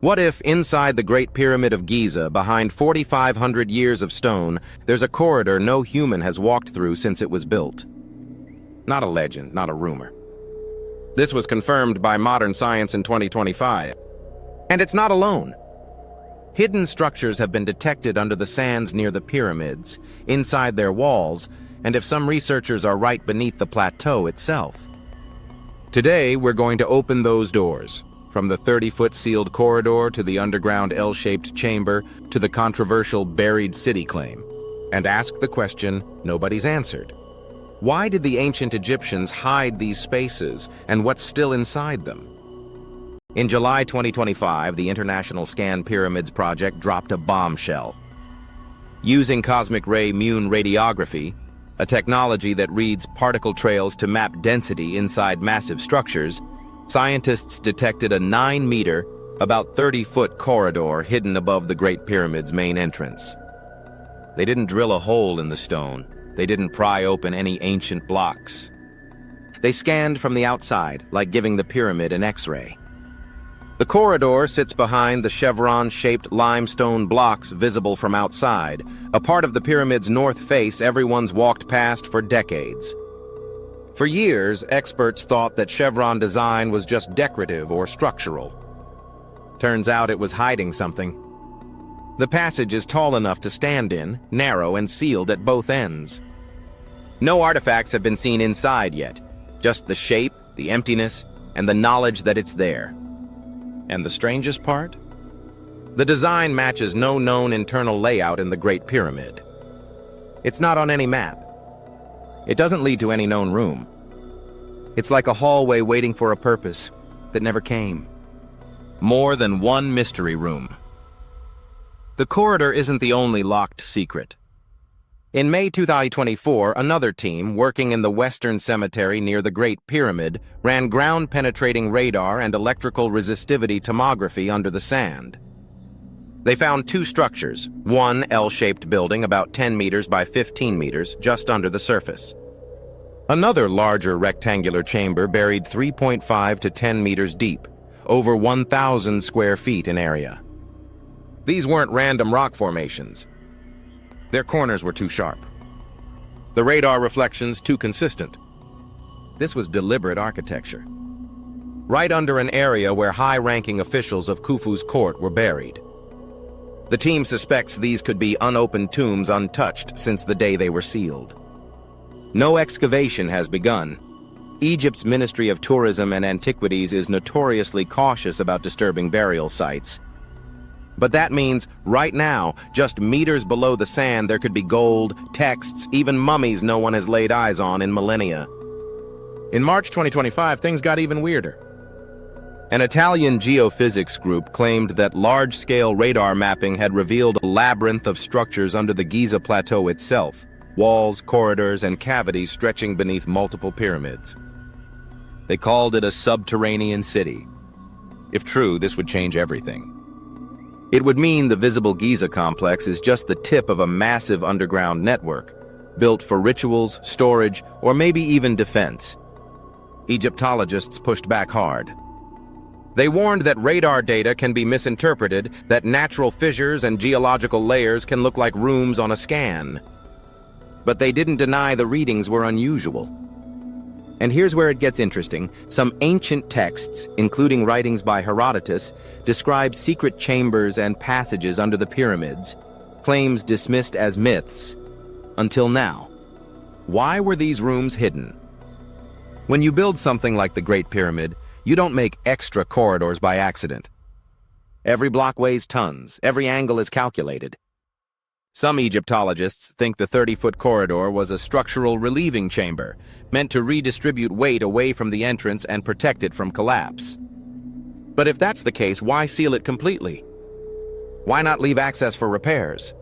What if inside the Great Pyramid of Giza, behind 4,500 years of stone, there's a corridor no human has walked through since it was built? Not a legend, not a rumor. This was confirmed by modern science in 2025. And it's not alone. Hidden structures have been detected under the sands near the pyramids, inside their walls, and if some researchers are right, beneath the plateau itself. Today, we're going to open those doors. From the 30-foot sealed corridor to the underground L-shaped chamber to the controversial buried city claim, and ask the question nobody's answered. Why did the ancient Egyptians hide these spaces, and what's still inside them? In July 2025, the International Scan Pyramids project dropped a bombshell. Using cosmic ray Mune radiography, a technology that reads particle trails to map density inside massive structures, scientists detected a 9-meter, about 30-foot corridor hidden above the Great Pyramid's main entrance. They didn't drill a hole in the stone. They didn't pry open any ancient blocks. They scanned from the outside, like giving the pyramid an X-ray. The corridor sits behind the chevron-shaped limestone blocks visible from outside, a part of the pyramid's north face everyone's walked past for decades. For years, experts thought that chevron design was just decorative or structural. Turns out it was hiding something. The passage is tall enough to stand in, narrow and sealed at both ends. No artifacts have been seen inside yet, just the shape, the emptiness, and the knowledge that it's there. And the strangest part? The design matches no known internal layout in the Great Pyramid. It's not on any map. It doesn't lead to any known room. It's like a hallway waiting for a purpose that never came. More than one mystery room. The corridor isn't the only locked secret. In May 2024, another team working in the Western Cemetery near the Great Pyramid ran ground-penetrating radar and electrical resistivity tomography under the sand. They found two structures, one L-shaped building about 10 meters by 15 meters just under the surface. Another larger rectangular chamber buried 3.5 to 10 meters deep, over 1,000 square feet in area. These weren't random rock formations. Their corners were too sharp. The radar reflections too consistent. This was deliberate architecture. Right under an area where high-ranking officials of Khufu's court were buried. The team suspects these could be unopened tombs untouched since the day they were sealed. No excavation has begun. Egypt's Ministry of Tourism and Antiquities is notoriously cautious about disturbing burial sites. But that means, right now, just meters below the sand, there could be gold, texts, even mummies no one has laid eyes on in millennia. In March 2025, things got even weirder. An Italian geophysics group claimed that large-scale radar mapping had revealed a labyrinth of structures under the Giza plateau itself, walls, corridors, and cavities stretching beneath multiple pyramids. They called it a subterranean city. If true, this would change everything. It would mean the visible Giza complex is just the tip of a massive underground network, built for rituals, storage, or maybe even defense. Egyptologists pushed back hard. They warned that radar data can be misinterpreted, that natural fissures and geological layers can look like rooms on a scan. But they didn't deny the readings were unusual. And here's where it gets interesting. Some ancient texts, including writings by Herodotus, describe secret chambers and passages under the pyramids, claims dismissed as myths. Until now. Why were these rooms hidden? When you build something like the Great Pyramid, you don't make extra corridors by accident. Every block weighs tons, every angle is calculated. Some Egyptologists think the 30-foot corridor was a structural relieving chamber, meant to redistribute weight away from the entrance and protect it from collapse. But if that's the case, why seal it completely? Why not leave access for repairs?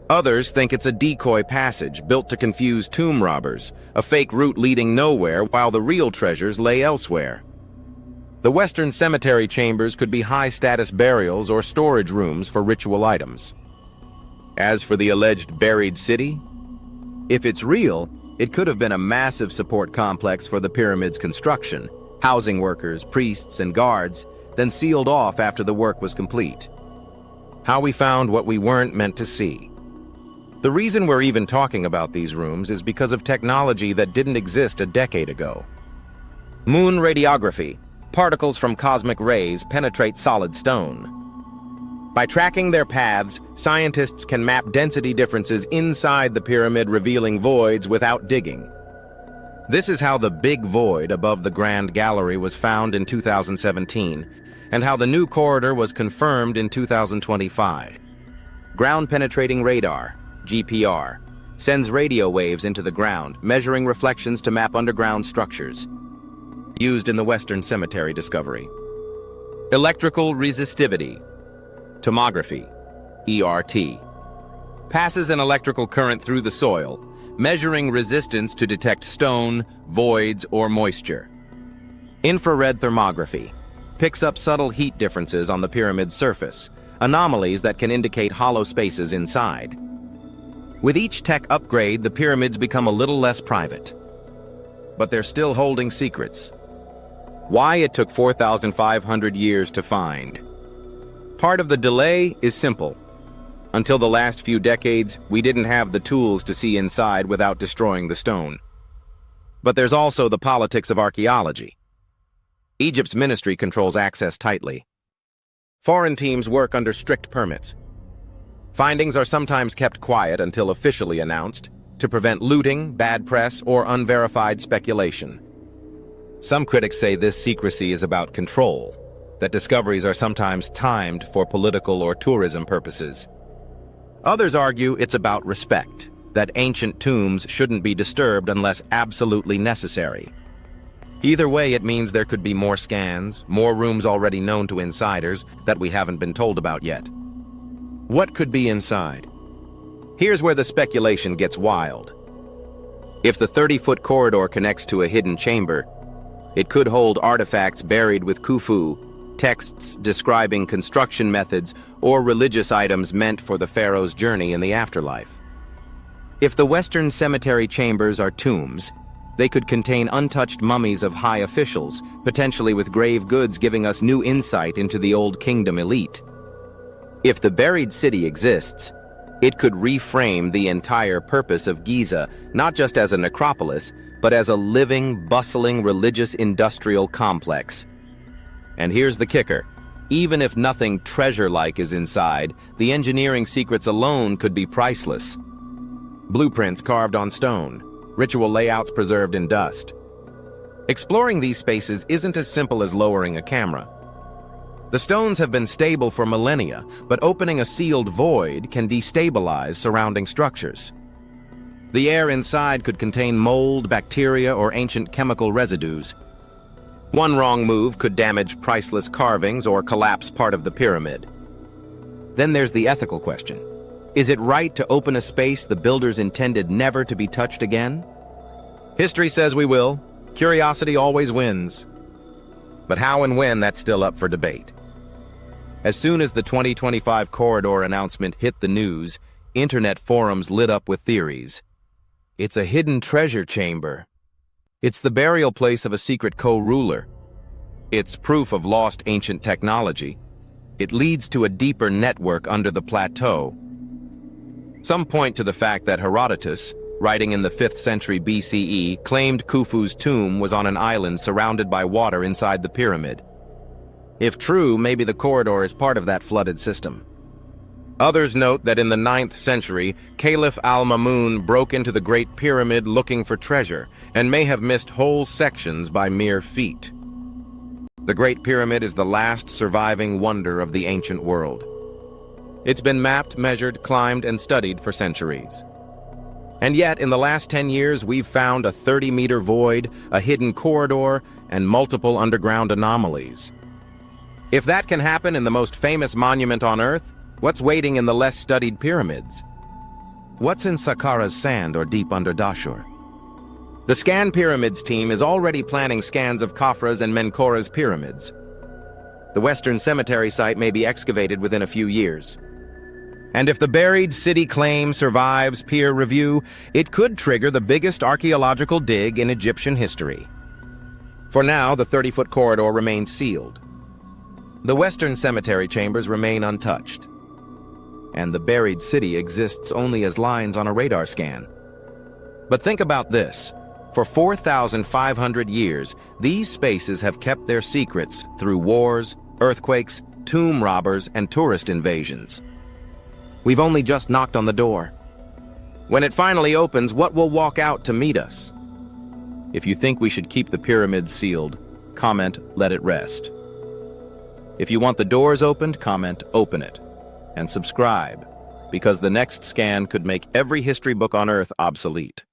Others think it's a decoy passage built to confuse tomb robbers, a fake route leading nowhere while the real treasures lay elsewhere. The Western Cemetery chambers could be high-status burials or storage rooms for ritual items. As for the alleged buried city, if it's real, it could have been a massive support complex for the pyramid's construction, housing workers, priests, and guards. then sealed off after the work was complete. How we found what we weren't meant to see. The reason we're even talking about these rooms is because of technology that didn't exist a decade ago. Moon radiography. Particles from cosmic rays penetrate solid stone. By tracking their paths, scientists can map density differences inside the pyramid, revealing voids without digging. This is how the big void above the Grand Gallery was found in 2017, and how the new corridor was confirmed in 2025. Ground-penetrating radar, GPR, sends radio waves into the ground, measuring reflections to map underground structures. Used in the Western Cemetery discovery. Electrical resistivity. Tomography, ERT, passes an electrical current through the soil, measuring resistance to detect stone, voids, or moisture. Infrared thermography picks up subtle heat differences on the pyramid's surface, anomalies that can indicate hollow spaces inside. With each tech upgrade, the pyramids become a little less private. But they're still holding secrets. Why it took 4,500 years to find. Part of the delay is simple. Until the last few decades, we didn't have the tools to see inside without destroying the stone. But there's also the politics of archaeology. Egypt's ministry controls access tightly. Foreign teams work under strict permits. Findings are sometimes kept quiet until officially announced to prevent looting, bad press, or unverified speculation. Some critics say this secrecy is about control, that discoveries are sometimes timed for political or tourism purposes. Others argue it's about respect, that ancient tombs shouldn't be disturbed unless absolutely necessary. Either way, it means there could be more scans, more rooms already known to insiders that we haven't been told about yet. What could be inside? Here's where the speculation gets wild. If the 30-foot corridor connects to a hidden chamber, it could hold artifacts buried with Khufu, texts describing construction methods, or religious items meant for the pharaoh's journey in the afterlife. If the Western Cemetery chambers are tombs, they could contain untouched mummies of high officials, potentially with grave goods, giving us new insight into the Old Kingdom elite. If the buried city exists, it could reframe the entire purpose of Giza, not just as a necropolis, but as a living, bustling religious industrial complex. And here's the kicker. Even if nothing treasure-like is inside, the engineering secrets alone could be priceless. Blueprints carved on stone, ritual layouts preserved in dust. Exploring these spaces isn't as simple as lowering a camera. The stones have been stable for millennia, but opening a sealed void can destabilize surrounding structures. The air inside could contain mold, bacteria, or ancient chemical residues. One wrong move could damage priceless carvings or collapse part of the pyramid. Then there's the ethical question. Is it right to open a space the builders intended never to be touched again? History says we will. Curiosity always wins. But how and when, that's still up for debate. As soon as the 2025 corridor announcement hit the news, internet forums lit up with theories. It's a hidden treasure chamber. It's the burial place of a secret co-ruler. It's proof of lost ancient technology. It leads to a deeper network under the plateau. Some point to the fact that Herodotus, writing in the 5th century BCE, claimed Khufu's tomb was on an island surrounded by water inside the pyramid. If true, maybe the corridor is part of that flooded system. Others note that in the 9th century, Caliph al-Mamun broke into the Great Pyramid looking for treasure, and may have missed whole sections by mere feet. The Great Pyramid is the last surviving wonder of the ancient world. It's been mapped, measured, climbed, and studied for centuries. And yet, in the last 10 years, we've found a 30-meter void, a hidden corridor, and multiple underground anomalies. If that can happen in the most famous monument on Earth, what's waiting in the less studied pyramids? What's in Saqqara's sand or deep under Dashur? The Scan Pyramids team is already planning scans of Khafra's and Menkaura's pyramids. The Western Cemetery site may be excavated within a few years. And if the buried city claim survives peer review, it could trigger the biggest archaeological dig in Egyptian history. For now, the 30-foot corridor remains sealed. The western cemetery chambers remain untouched, and the buried city exists only as lines on a radar scan. But think about this. For 4,500 years, these spaces have kept their secrets through wars, earthquakes, tomb robbers, and tourist invasions. We've only just knocked on the door. When it finally opens, what will walk out to meet us? If you think we should keep the pyramids sealed, comment, "Let it rest." If you want the doors opened, comment, "Open it." And subscribe, because the next scan could make every history book on Earth obsolete.